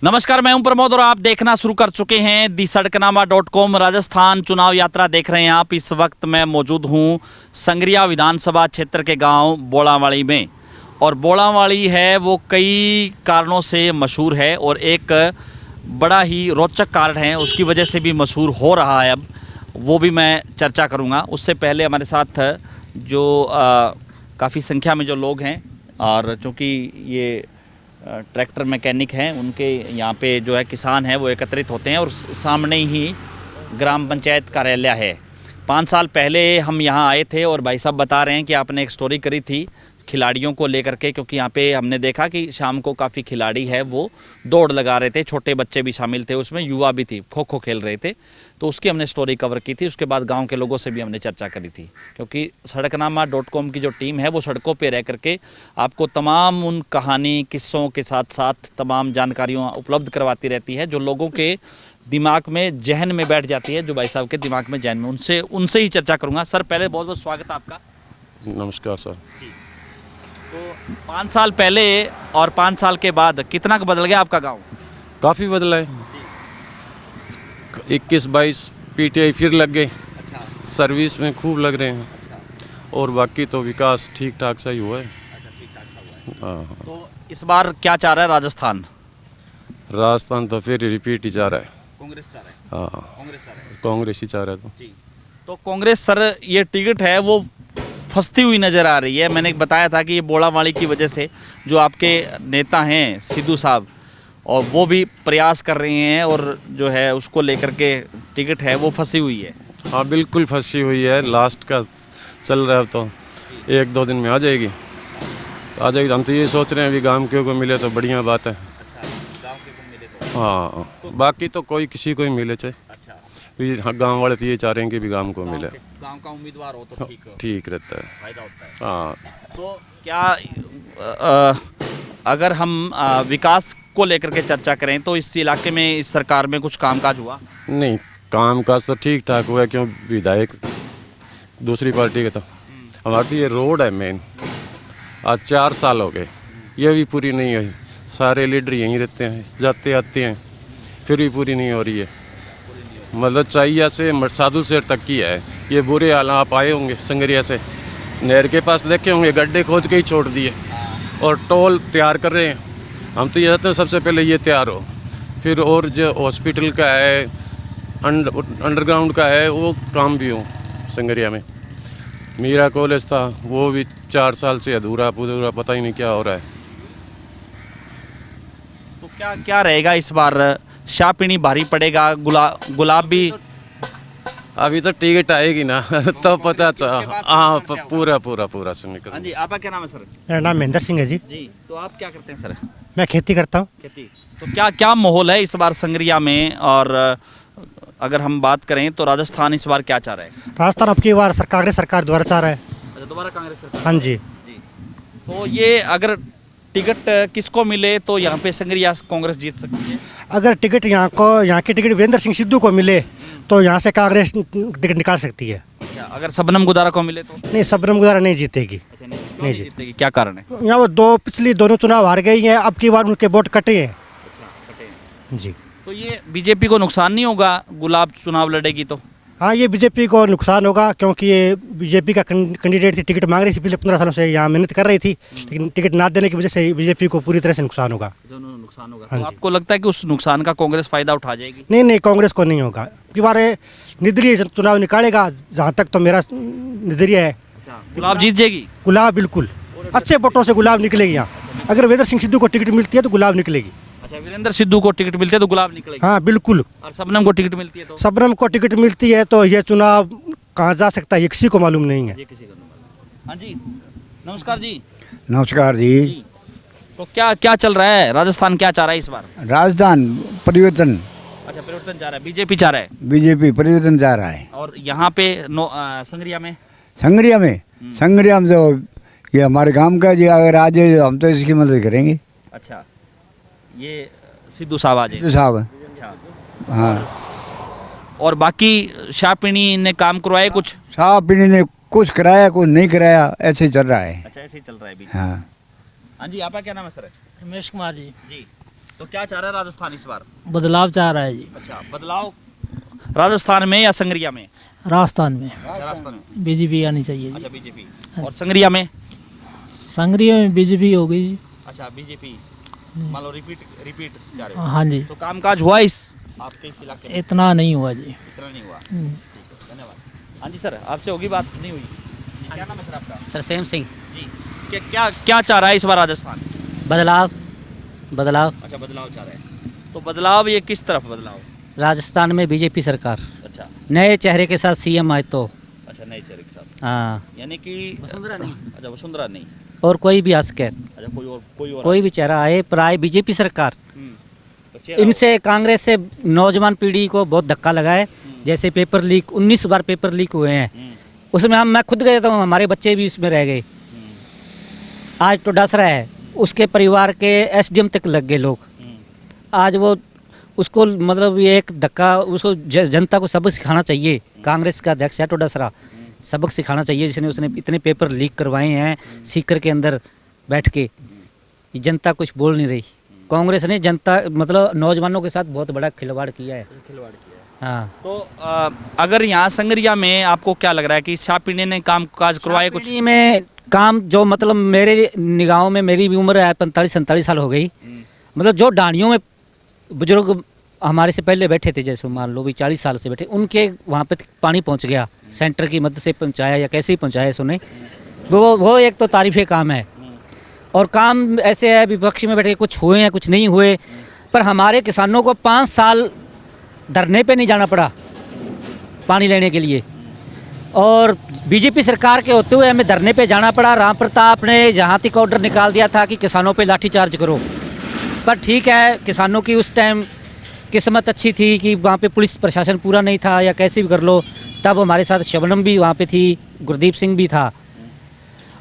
नमस्कार, मैं हूं प्रमोद और आप देखना शुरू कर चुके हैं दी सड़कनामा.com। राजस्थान चुनाव यात्रा देख रहे हैं आप। इस वक्त मैं मौजूद हूं संगरिया विधानसभा क्षेत्र के गांव बोड़ावाली में। और बोड़ावाली है वो कई कारणों से मशहूर है और एक बड़ा ही रोचक कारण है, उसकी वजह से भी मशहूर हो रहा है। अब वो भी मैं चर्चा करूँगा। उससे पहले हमारे साथ जो काफ़ी संख्या में जो लोग हैं, और चूँकि ये ट्रैक्टर मैकेनिक हैं, उनके यहाँ पे जो है किसान हैं वो एकत्रित होते हैं और सामने ही ग्राम पंचायत कार्यालय है। 5 साल पहले हम यहाँ आए थे और भाई साहब बता रहे हैं कि आपने एक स्टोरी करी थी खिलाड़ियों को लेकर के, क्योंकि यहाँ पे हमने देखा कि शाम को काफ़ी खिलाड़ी है वो दौड़ लगा रहे थे, छोटे बच्चे भी शामिल थे उसमें, युवा भी थी, खो खो खेल रहे थे। तो उसकी हमने स्टोरी कवर की थी। उसके बाद गांव के लोगों से भी हमने चर्चा करी थी, क्योंकि सड़कनामा.com की जो टीम है वो सड़कों पे रह करके आपको तमाम उन कहानी किस्सों के साथ साथ तमाम जानकारियाँ उपलब्ध करवाती रहती है जो लोगों के दिमाग में, जहन में बैठ जाती है, जो भाई साहब के दिमाग में, जहन में। उनसे ही चर्चा करूँगा। सर, पहले बहुत बहुत स्वागत है आपका। नमस्कार सर। तो 5 साल पहले और 5 साल के बाद कितना बदल गया आपका गांव? काफ़ी बदला है। 21-22 पीटीआई फिर लग गए। अच्छा। सर्विस में खूब लग रहे हैं। अच्छा। और बाकी तो विकास ठीक ठाक सा ही हुआ है। अच्छा, ठीक ठाक सा हुआ है। हाँ, तो इस बार क्या चाह रहा है राजस्थान? राजस्थान तो फिर रिपीट ही जा रहा है। कांग्रेस चाह रहा है। हाँ, कांग्रेस चाह रहा है कांग्रेस ही चाह रहा है। जी। तो कांग्रेस, सर, ये टिकट है वो फंसती हुई नज़र आ रही है। मैंने बताया था कि ये बोड़ावाली की वजह से जो आपके नेता हैं सिद्धू साहब, और वो भी प्रयास कर रहे हैं और जो है उसको लेकर के टिकट है वो फंसी हुई है। हाँ, बिल्कुल फंसी हुई है। लास्ट का चल रहा है, तो 1-2 दिन में आ जाएगी। आ जाएगी। हम तो ये सोच रहे हैं अभी गाँव के को मिले तो बढ़िया बात है। अच्छा, गाँव के को मिले तो। हाँ, बाकी तो कोई किसी को ही मिले चाहे। अच्छा, गाँव वाले तो ये चाह रहे हैं कि भी गाँव को मिले। गांव का उम्मीदवार हो तो ठीक रहता है। फायदा होता है। हाँ, तो क्या अगर हम विकास को लेकर के चर्चा करें तो इस इलाके में, इस सरकार में कुछ कामकाज हुआ? नहीं, काम काज तो ठीक ठाक हुआ है। क्यों, विधायक दूसरी पार्टी के तो हमारी तो ये रोड है मेन। आज 4 साल हो गए, ये भी पूरी नहीं हुई। सारे लीडर यहीं रहते हैं, जाते आते हैं, फिर भी पूरी नहीं हो रही है। मतलब चाहिए से साधु शेर तक की है। ये बुरे हाल आप आए होंगे संगरिया से, नहर के पास देखे होंगे, गड्ढे खोद के ही छोड़ दिए और टोल तैयार कर रहे हैं। हम तो ये चाहते हैं सबसे पहले ये तैयार हो, फिर और जो हॉस्पिटल का है, अंडरग्राउंड का है, वो काम भी हो। संगरिया में मीरा कॉलेज था, वो भी 4 साल से अधूरा पता ही नहीं क्या हो रहा है। तो क्या क्या रहेगा इस बार? शाह पीनी भारी पड़ेगा? गुलाब भी अभी तो टिकट आएगी ना तो पता चला। हाँ, पूरा समीकरण। हाँ जी, आपका क्या नाम है सर? मेरा नाम महेंद्र सिंह है जी। जी। तो आप क्या करते हैं सर? मैं खेती करता हूँ। खेती। तो क्या क्या माहौल है इस बार संगरिया में? और अगर हम बात करें तो राजस्थान इस बार क्या चाह रहा है? राजस्थान अब की बार कांग्रेस सरकार द्वारा चाह रहा है। अच्छा, दोबारा कांग्रेस सरकार? हाँ जी। जी। तो ये अगर टिकट किसको मिले तो यहाँ पे संगरिया कांग्रेस जीत सकती है? अगर टिकट यहाँ की टिकट वीरेंद्र सिंह सिद्धू को मिले तो यहाँ से कांग्रेस टिकट निकाल सकती है। अच्छा, अगर शबनम गुदारा को मिले तो? नहीं, शबनम गुदारा नहीं जीतेगी। अच्छा, नहीं जीतेगी। क्या कारण है? यहाँ वो पिछली दोनों चुनाव हार गई हैं, अब की बार उनके वोट कटे हैं। अच्छा, कटे हैं। जी। तो ये बीजेपी को नुकसान नहीं होगा गुलाब चुनाव लड़ेगी तो? हाँ, ये बीजेपी को नुकसान होगा, क्योंकि ये बीजेपी का कैंडिडेट थी, टिकट मांग रही थी, पिछले 15 सालों से यहाँ मेहनत कर रही थी, लेकिन टिकट ना देने की वजह से बीजेपी को पूरी तरह से नुकसान होगा। नुकसान होगा। हाँ तो जी। आपको लगता है कि उस नुकसान का कांग्रेस फायदा उठा जाएगी? नहीं, कांग्रेस को नहीं होगा। अब की बार निर्दलीय चुनाव निकालेगा, जहाँ तक तो मेरा नजरिया है। अच्छा, गुलाब जीत जाएगी? गुलाब बिल्कुल अच्छे वोटों से गुलाब निकलेगी यहाँ। अगर वीरेंद्र सिंह सिद्धू को टिकट मिलती है तो गुलाब निकलेगी। अच्छा, वीरेंद्र सिद्धू को टिकट मिलती है तो गुलाब निकलेगी? हाँ, बिल्कुल। और शबनम को टिकट मिलती है तो? शबनम को टिकट मिलती है तो ये चुनाव कहाँ जा सकता है ये किसी को मालूम नहीं है। ये किसी को नहीं मालूम। हाँ जी, नमस्कार जी। नमस्कार जी। जी। तो क्या क्या चल रहा है? राजस्थान क्या चाह रहा है इस बार? राजस्थान परिवर्तन। अच्छा, परिवर्तन चाह रहा है, बीजेपी चाह रहा है। बीजेपी परिवर्तन जा रहा है। और यहाँ पे संगरिया में? संगरिया में तो ये हमारे गांव का जी, अगर आ जाए हम तो इसकी मदद करेंगे। अच्छा, ये सिद्धू साहब आ जाए? सिद्धू साहब। अच्छा। हाँ, और बाकी शाह पीनी ने काम करवाए कुछ? साहब पीने ने कुछ कराया, कुछ नहीं कराया, ऐसे ही चल रहा है। अच्छा, ऐसे ही चल रहा है अभी। हाँ। हाँ जी, आपका क्या नाम है सर? रमेश कुमार जी। जी। तो क्या चाह रहा है राजस्थान इस बार? बदलाव चाह रहा है जी। अच्छा, बदलाव राजस्थान में या संगरिया में? राजस्थान में अच्छा, राजस्थान में। बीजेपी आनी चाहिए जी। अच्छा, बीजेपी। और संगरिया में? संगरिया में बीजेपी हो गई जी। अच्छा, बीजेपी। मान लो रिपीट जा रहे हो। हाँ जी। तो कामकाज हुआ इस आपके इस इलाके में? इतना नहीं हुआ जी। इतना नहीं हुआ। ठीक है, धन्यवाद। हाँ जी सर, आपसे होगी बात? नहीं हुई। जी, क्या नाम है सर आपका? तरसेम सिंह। जी, क्या क्या चाह रहा है इस बार राजस्थान? बदलाव बदलाव अच्छा, बदलाव चाह रहा है। तो बदलाव ये किस तरफ बदलाव? राजस्थान में बीजेपी सरकार अच्छा, नए चेहरे के साथ सीएम आए तो। अच्छा, नए चेहरे के साथ, हाँ, यानी कि वसुंधरा नहीं। अच्छा, वसुंधरा नहीं। और कोई भी आ सके, अच्छा, कोई और कोई भी चेहरा आए पर आए बीजेपी सरकार। तो चेहरा इनसे कांग्रेस से नौजवान पीढ़ी को बहुत धक्का लगा है। जैसे पेपर लीक 19 बार पेपर लीक हुए हैं, उसमें मैं खुद गया था, हमारे बच्चे भी उसमें रह गए। आज तो डस रहा है, उसके परिवार के एसडीएम तक लग गए लोग। आज वो उसको मतलब ये एक धक्का, उसको जनता को सबक सिखाना चाहिए। कांग्रेस का अध्यक्ष है टोडासरा, सबक सिखाना चाहिए जिसने उसने इतने पेपर लीक करवाए हैं सीकर के अंदर बैठ के। ये जनता कुछ बोल नहीं रही। कांग्रेस ने जनता मतलब नौजवानों के साथ बहुत बड़ा खिलवाड़ किया है। हाँ, तो अगर यहाँ संगरिया में आपको क्या लग रहा है कि शाह पीढ़ी ने काम काज करवाए कुछ? शाहपीढ़ी में काम जो मतलब मेरे निगाहों में, मेरी भी उम्र है 45-47 साल हो गई। मतलब जो डानियों में बुजुर्ग हमारे से पहले बैठे थे, जैसे मान लो भी 40 साल से बैठे, उनके वहाँ पे पानी पहुँच गया, सेंटर की मदद से पहुँचाया या कैसे ही पहुँचाया सुने, वो एक तो तारीफ़े काम है। और काम ऐसे है विपक्ष में बैठे कुछ हुए हैं कुछ नहीं हुए, पर हमारे किसानों को 5 साल धरने पे नहीं जाना पड़ा पानी लेने के लिए। और बीजेपी सरकार के होते हुए हमें धरने पे जाना पड़ा। राम प्रताप ने जहाँ तक ऑर्डर निकाल दिया था कि किसानों पे लाठीचार्ज करो, पर ठीक है, किसानों की उस टाइम किस्मत अच्छी थी कि वहाँ पे पुलिस प्रशासन पूरा नहीं था या कैसे भी कर लो। तब हमारे साथ शबनम भी वहाँ पे थी, गुरदीप सिंह भी था।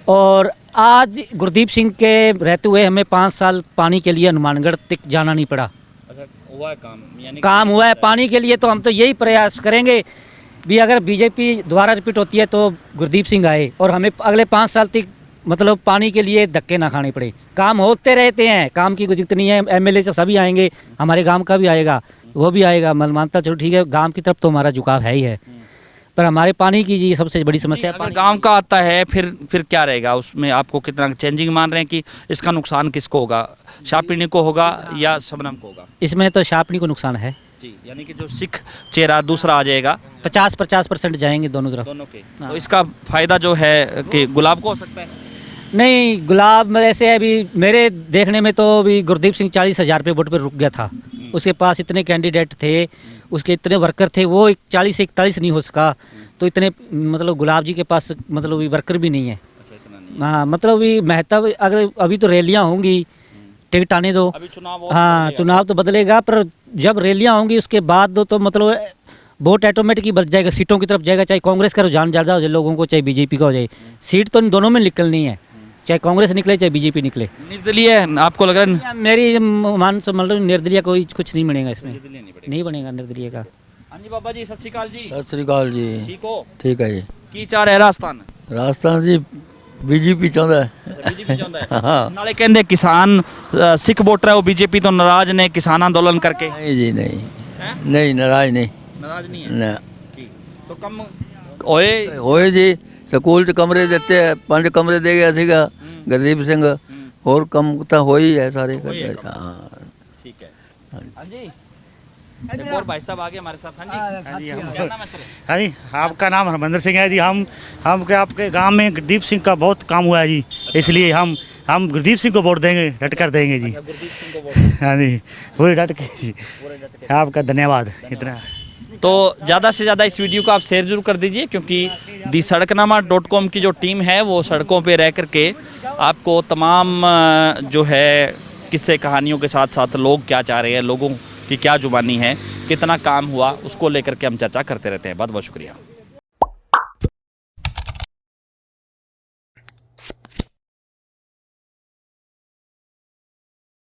और आज गुरदीप सिंह के रहते हुए हमें 5 साल पानी के लिए हनुमानगढ़ तक जाना नहीं पड़ा। अच्छा, हुआ है काम, यानी काम हुआ है पानी के लिए। तो हम तो यही प्रयास करेंगे भी अगर बीजेपी दोबारा रिपीट होती है तो गुरदीप सिंह आए और हमें अगले 5 साल तक मतलब पानी के लिए धक्के ना खाने पड़े। काम होते रहते हैं, काम की कोई दिक्कत नहीं है। एमएलए तो सभी आएंगे, हमारे गांव का भी आएगा, वो भी आएगा, मैं मानता चलो ठीक है, गांव की तरफ तो हमारा झुकाव है ही है, पर हमारे पानी की जी सबसे बड़ी समस्या है। अगर गांव का आता है फिर क्या रहेगा उसमें? आपको कितना चेंजिंग मान रहे हैं कि इसका नुकसान किसको होगा? शाह पीढ़ी को होगा या शबनम को होगा? इसमें तो शापनी को नुकसान है जी, यानी कि जो सिख चेहरा दूसरा आ जाएगा, 50% जाएंगे दोनों तरफ। दोनों के। तो इसका फायदा जो है कि गुलाब को हो सकता है? नहीं, गुलाब में ऐसे है, अभी मेरे देखने में तो अभी गुरदीप सिंह 40,000 पे वोट पे रुक गया था। उसके पास इतने कैंडिडेट थे, उसके इतने वर्कर थे, वो 40 से 41 नहीं हो सका। तो इतने मतलब गुलाब जी के पास मतलब अभी वर्कर भी नहीं है। अच्छा, इतना नहीं। हाँ, मतलब अभी महत्व अगर अभी तो रैलियाँ होंगी, टिकट आने दो। अभी चुनाव और हाँ, बदलेगा। चुनाव तो बदलेगा, पर जब रैलियाँ होंगी उसके बाद तो मतलब वोट ऑटोमेटिक ही बढ़ जाएगा, सीटों की तरफ जाएगा। चाहे कांग्रेस का रुझान ज़्यादा हो जाए लोगों को, चाहे बीजेपी का हो जाए। सीट तो इन दोनों में निकलनी है, चाहे कांग्रेस निकले चाहे बीजेपी निकले। निर्दलीय आपको लग रहा है? मेरी मान से मतलब निर्दलीय कोई कुछ नहीं बनेगा इसमें, निर्दलीय नहीं पड़ेगा। नहीं बनेगा निर्दलीय का। हाँ जी बाबा जी, सत श्री अकाल जी। सत श्री अकाल जी। ठीक हो? ठीक है जी। की चाह ਰਿਹਾ ਰਾਜਸਥਾਨ? ਰਾਜਸਥਾਨ ਜੀ ਬੀਜੇਪੀ ਚਾਹੁੰਦਾ ਹੈ। बीजेपी ਚਾਹੁੰਦਾ ਹੈ। ਨਾਲੇ ਕਹਿੰਦੇ ਕਿਸਾਨ ਸਿੱਖ ਵੋਟਰ ਹੈ ਉਹ बीजेपी ਤੋਂ ਨਾਰਾਜ਼ ਨੇ ਕਿਸਾਨ ਅੰਦੋਲਨ ਕਰਕੇ। नहीं जी नहीं हैं? नहीं नाराज नहीं ਨਾਰਾਜ਼ ਨਹੀਂ ਹੈ ना ਜੀ। तो ਕੰਮ ਹੋਏ? ਹੋਏ ਜੀ ਸਕੂਲ 'ਚ ਕਮਰੇ ਦਿੱਤੇ ਆ, 5 ਕਮਰੇ ਦੇ ਗਿਆ ਸੀਗਾ ਗੁਰਦੀਪ ਸਿੰਘ। ਹੋਰ ਕੰਮ ਤਾਂ ਹੋ ਹੀ ਹੈ ਸਾਰੇ ਹੋਈ ਹੈ ਕਰਦੇ। हाँ ठीक है। हाँ जी, एक और भाई साहब आगे हमारे साथ। हाँ जी, क्या नाम है सर? हाँ जी, आपका नाम हरमंदर सिंह है जी। हम के आपके गांव में गुरदीप सिंह का बहुत काम हुआ है जी, इसलिए हम गुरदीप सिंह को वोट देंगे, डट कर देंगे जी। गुरदीप सिंह को वोट। हाँ जी, पूरे डट के जी। आपका धन्यवाद इतना। तो ज़्यादा से ज़्यादा इस वीडियो को आप शेयर जरूर कर दीजिए, क्योंकि दी सड़कनामा.com की जो टीम है वो सड़कों पे रह करके आपको तमाम जो है किस्से कहानियों के साथ साथ लोग क्या चाह रहे हैं, लोगों की क्या जुबानी है, कितना काम हुआ, उसको लेकर के हम चर्चा करते रहते हैं। बहुत बहुत शुक्रिया।